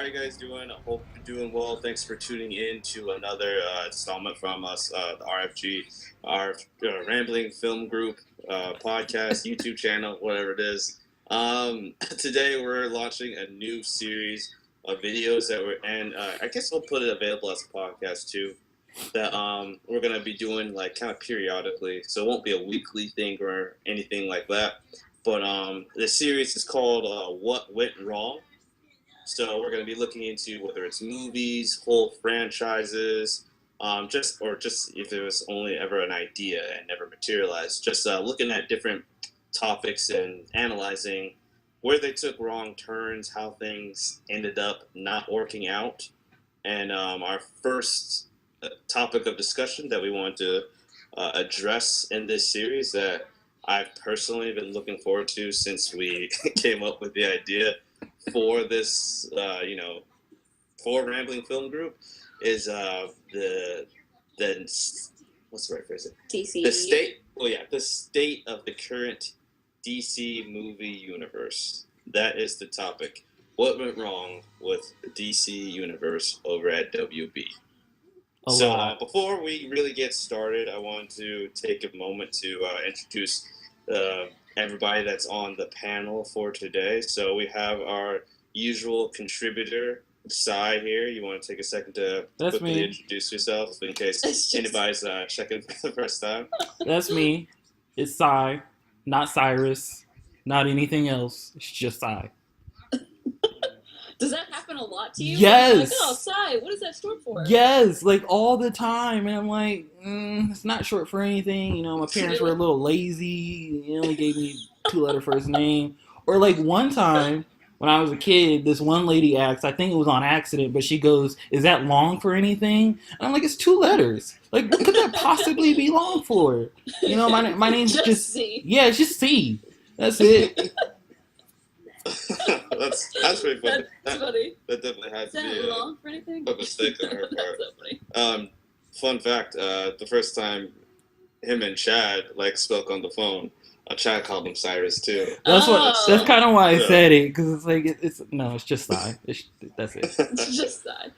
are you guys doing? I hope you're doing well. Thanks for tuning in to another installment from us, the RFG, our Rambling Film Group podcast, YouTube channel, whatever it is. Today we're launching a new series of videos that and I guess we'll put it available as a podcast too. That we're gonna be doing like kind of periodically, so it won't be a weekly thing or anything like that. But the series is called "What Went Wrong." So we're going to be looking into whether it's movies, whole franchises, just if there was only ever an idea and never materialized. Just looking at different topics and analyzing where they took wrong turns, how things ended up not working out. And our first topic of discussion that we want to address in this series that I've personally been looking forward to since we came up with the idea for this, for Rambling Film Group is the what's the right phrase? DC. The state of the current DC movie universe. That is the topic. What went wrong with the DC universe over at WB? Before we really get started, I want to take a moment to introduce everybody that's on the panel for today. So we have our usual contributor, Sai, here. You want to take a second to quickly introduce yourself in case anybody's checking for the first time? That's me. It's Sai, not Cyrus, not anything else. It's just Sai. Does that happen a lot to you? Yes. Like, oh, Sai, what is that short for? Yes, like all the time. And I'm like, it's not short for anything. You know, my parents were a little lazy. They only gave me 2-letter first name. Or like one time when I was a kid, this one lady asked, I think it was on accident, but she goes, is that long for anything? And I'm like, it's 2 letters. Like, what could that possibly be long for? You know, my name's just C. Yeah, it's just C. That's it. that's pretty funny. That's funny. That definitely had to be long for anything? A mistake on her part. That's so funny. Fun fact: the first time him and Chad spoke on the phone, Chad called him Cyrus too. That's kind of why I said it, because it's like it's just Sai. That's it. It's just Sai.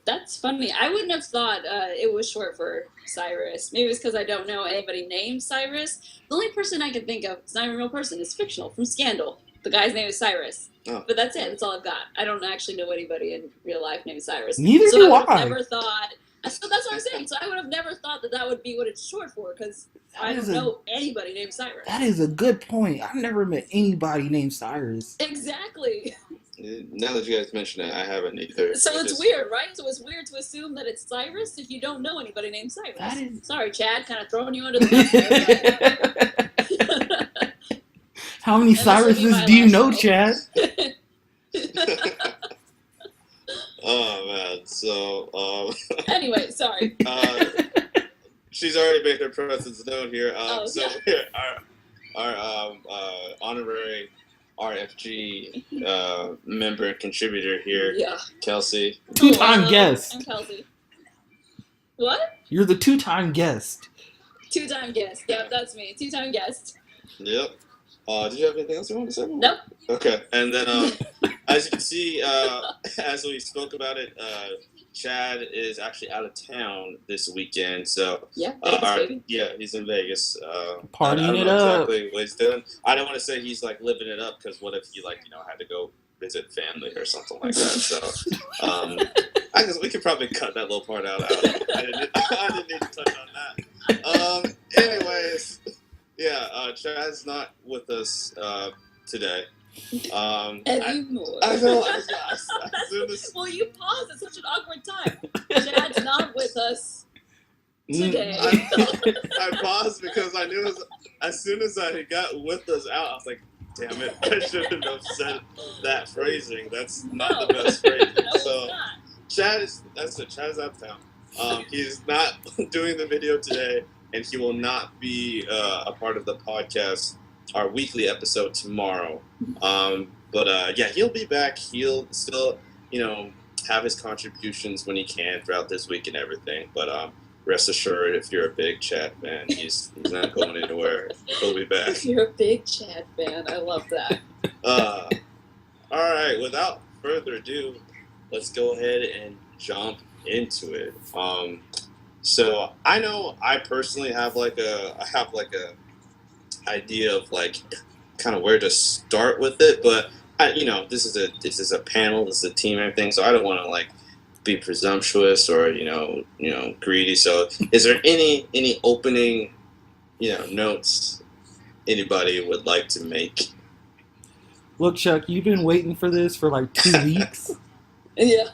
That's funny. I wouldn't have thought it was short for Cyrus. Maybe it's because I don't know anybody named Cyrus. The only person I can think of, it's not even a real person, is fictional from Scandal. The guy's name is Cyrus. Oh. But that's it. That's all I've got. I don't actually know anybody in real life named Cyrus. Neither do I. would have never thought. So that's what I'm saying. So I would have never thought that would be what it's short for, because I don't know anybody named Cyrus. That is a good point. I've never met anybody named Cyrus. Exactly. Now that you guys mention it, I haven't either. So it's weird, right? So it's weird to assume that it's Cyrus if you don't know anybody named Cyrus. Sorry, Chad, kind of throwing you under the bus there. How many Cyruses do you know, Chad? Oh man, so anyway, sorry. She's already made her presence known here. So yeah. our honorary RFG member and contributor here, Kelsey. 2-time guest. I'm Kelsey. What? You're the 2-time guest. 2-time guest. Yep, that's me. 2-time guest. Yep. Did you have anything else you want to say? Nope. Okay, and then as you can see, as we spoke about it, Chad is actually out of town this weekend, so Vegas, he's in Vegas, partying it up. Exactly what he's doing. I don't want to say he's living it up, because what if he had to go visit family or something like that? So I guess we could probably cut that little part out. I didn't need to touch on that. Anyways. Yeah, Chad's not with us today. Anymore. I know. Well, you paused at such an awkward time. Chad's not with us today. I paused because I knew as soon as I got with us out, I was like, damn it, I shouldn't have said that phrasing. That's not the best phrasing. So Chad is out of town. He's not doing the video today. And he will not be a part of the podcast, our weekly episode tomorrow. But he'll be back. He'll still, have his contributions when he can throughout this week and everything. But rest assured, if you're a big Chad fan, he's not going anywhere. He'll be back. If you're a big Chad fan, I love that. All right. Without further ado, let's go ahead and jump into it. So I know I personally have I have a idea of like kind of where to start with it, but this is a panel, this is a team and everything, so I don't want to like be presumptuous or greedy. So is there any opening notes anybody would like to make? Look, Chuck, you've been waiting for this for like 2 weeks. Yeah.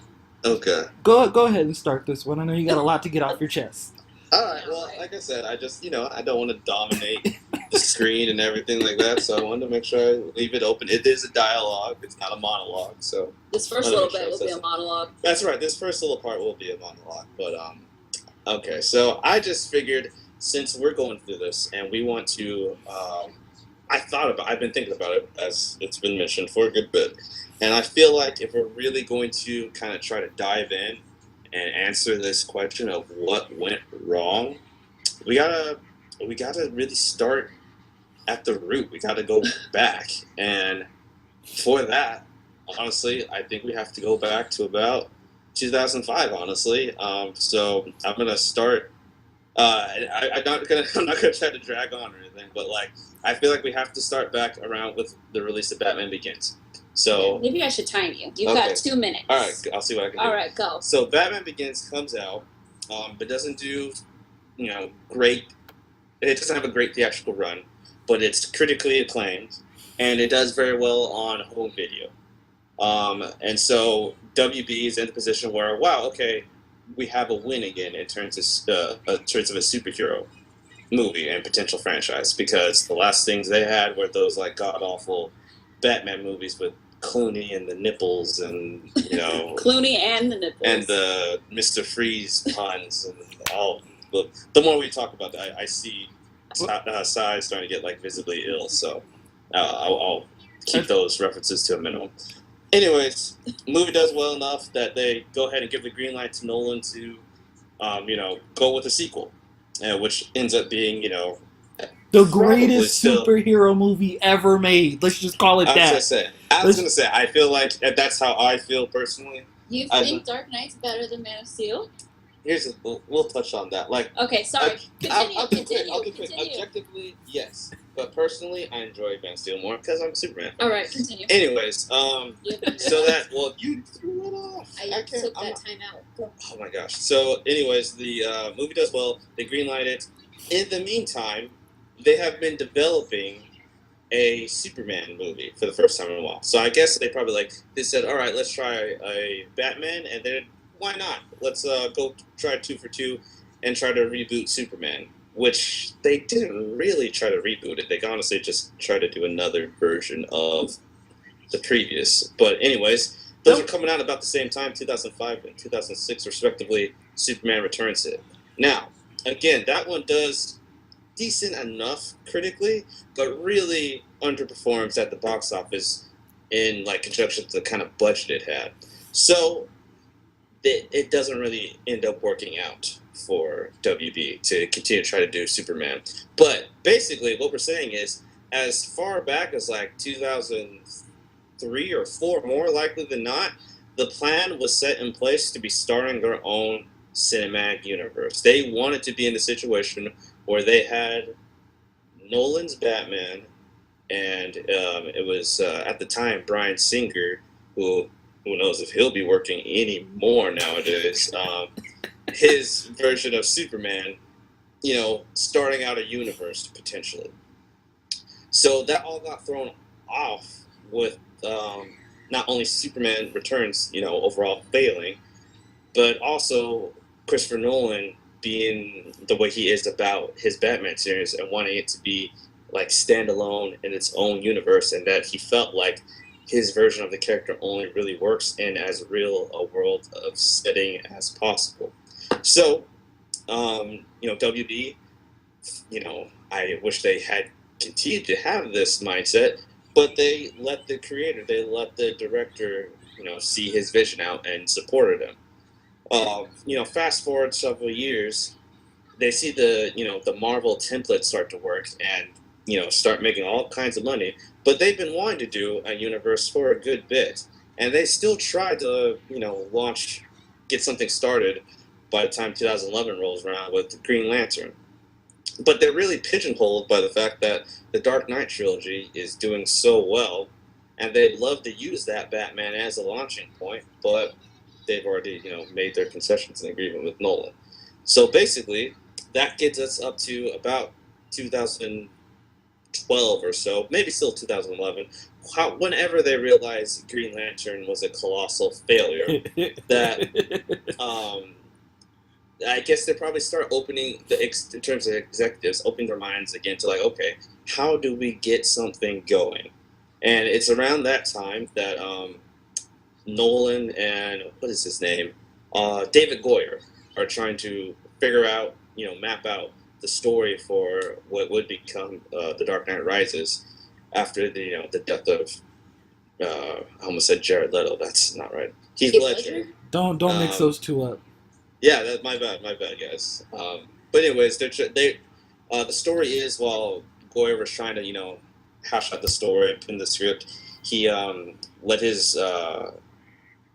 Okay. Go ahead and start this one. I know you got a lot to get off your chest. All right. Well, like I said, I just I don't want to dominate the screen and everything like that, so I wanted to make sure I leave it open. It is a dialogue; it's not a monologue. So this first little bit will be a monologue. That's right. This first little part will be a monologue. But okay. So I just figured since we're going through this and we want to, I've been thinking about it as it's been mentioned for a good bit, and I feel like if we're really going to kind of try to dive in and answer this question of what went wrong, we gotta really start at the root. We gotta go back, and for that, honestly, I think we have to go back to about 2005. Honestly, so I'm gonna start. I'm not gonna try to drag on or anything, but like I feel like we have to start back around with the release of Batman Begins. So maybe I should time you. You've got 2 minutes. All right, I'll see what I can do. All right, go. So Batman Begins comes out, but doesn't do, great. It doesn't have a great theatrical run, but it's critically acclaimed, and it does very well on home video. And so WB is in the position where, wow, okay, we have a win again in terms of a superhero movie and potential franchise, because the last things they had were those like god awful Batman movies with Clooney and the nipples and Clooney and the nipples and the Mr. Freeze puns and all. The more we talk about that, I see Sai starting to get like visibly ill. So I'll keep those references to a minimum. Anyways, the movie does well enough that they go ahead and give the green light to Nolan to, go with a sequel, which ends up being, the greatest superhero movie ever made. Let's just call it that. I was gonna say, I feel like that's how I feel personally. You think Dark Knight's better than Man of Steel? We'll touch on that. Like, okay, sorry. Continue. Objectively, yes, but personally, I enjoy Man of Steel more because I'm a Superman. All right, continue. Anyways, so that you threw it off. I took that time out. Oh my gosh. So, anyways, the movie does well. They greenlight it. In the meantime, they have been developing a Superman movie for the first time in a while. So I guess they said, all right, let's try a Batman, and then why not? Let's go try 2 for 2 and try to reboot Superman, which they didn't really try to reboot it. They honestly just tried to do another version of the previous. But anyways, those are coming out about the same time, 2005 and 2006 respectively. Superman Returns it. Now, again, that one does decent enough critically, but really underperforms at the box office in like conjunction with the kind of budget it had. So it doesn't really end up working out for WB to continue to try to do Superman. But basically what we're saying is, as far back as like 2003 or 4, more likely than not, the plan was set in place to be starting their own cinematic universe. They wanted to be in a situation where they had Nolan's Batman, and it was at the time Bryan Singer, who knows if he'll be working anymore nowadays, his version of Superman, starting out a universe potentially. So that all got thrown off with not only Superman Returns, overall failing, but also Christopher Nolan being the way he is about his Batman series and wanting it to be like standalone in its own universe, and that he felt like his version of the character only really works in as real a world of setting as possible. So, WB, I wish they had continued to have this mindset, but they let the creator, they let the director, see his vision out and supported him. Fast forward several years, they see the Marvel template start to work and, start making all kinds of money. But they've been wanting to do a universe for a good bit. and they still tried to, get something started by the time 2011 rolls around with Green Lantern. But they're really pigeonholed by the fact that the Dark Knight trilogy is doing so well, and they'd love to use that Batman as a launching point, but they've already, made their concessions in agreement with Nolan. So basically, that gets us up to about 2012 or so, maybe still 2011, whenever they realized Green Lantern was a colossal failure, that I guess they probably start opening in terms of executives, opening their minds again to like, okay, how do we get something going? And it's around that time that Nolan and what is his name, David Goyer, are trying to figure out, map out the story for what would become The Dark Knight Rises after the death of I almost said Jared Leto. That's not right. Heath Ledger. Don't mix those two up. Yeah, that's my bad, guys. But anyways, the story is while Goyer was trying to hash out the story, pin the script, he let his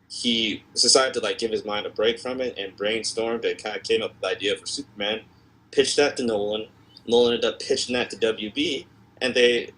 he decided to like give his mind a break from it and brainstormed and kind of came up with the idea for Superman, pitched that to Nolan. Nolan ended up pitching that to WB, and they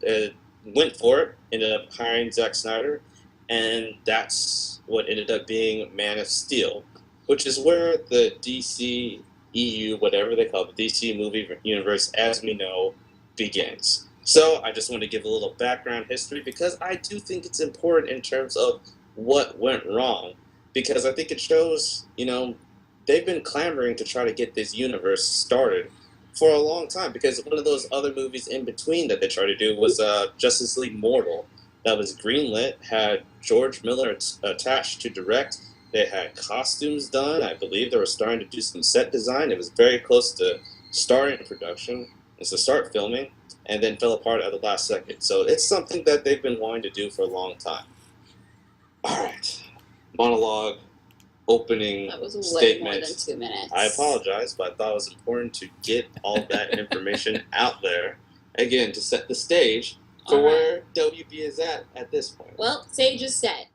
went for it. Ended up hiring Zack Snyder, and that's what ended up being Man of Steel, which is where the DC EU, whatever they call it, the DC movie universe as we know, begins. So I just want to give a little background history because I do think it's important in terms of what went wrong, because I think it shows, they've been clamoring to try to get this universe started for a long time, because one of those other movies in between that they tried to do was Justice League Mortal, that was greenlit, had George Miller attached to direct. They had costumes done. I believe they were starting to do some set design. It was very close to starting production, and to start filming, and then fell apart at the last second. So it's something that they've been wanting to do for a long time. All right, monologue, opening that was way statement. More than 2 minutes. I apologize, but I thought it was important to get all that information out there, again, to set the stage for where WB is at this point. Well, stage is set.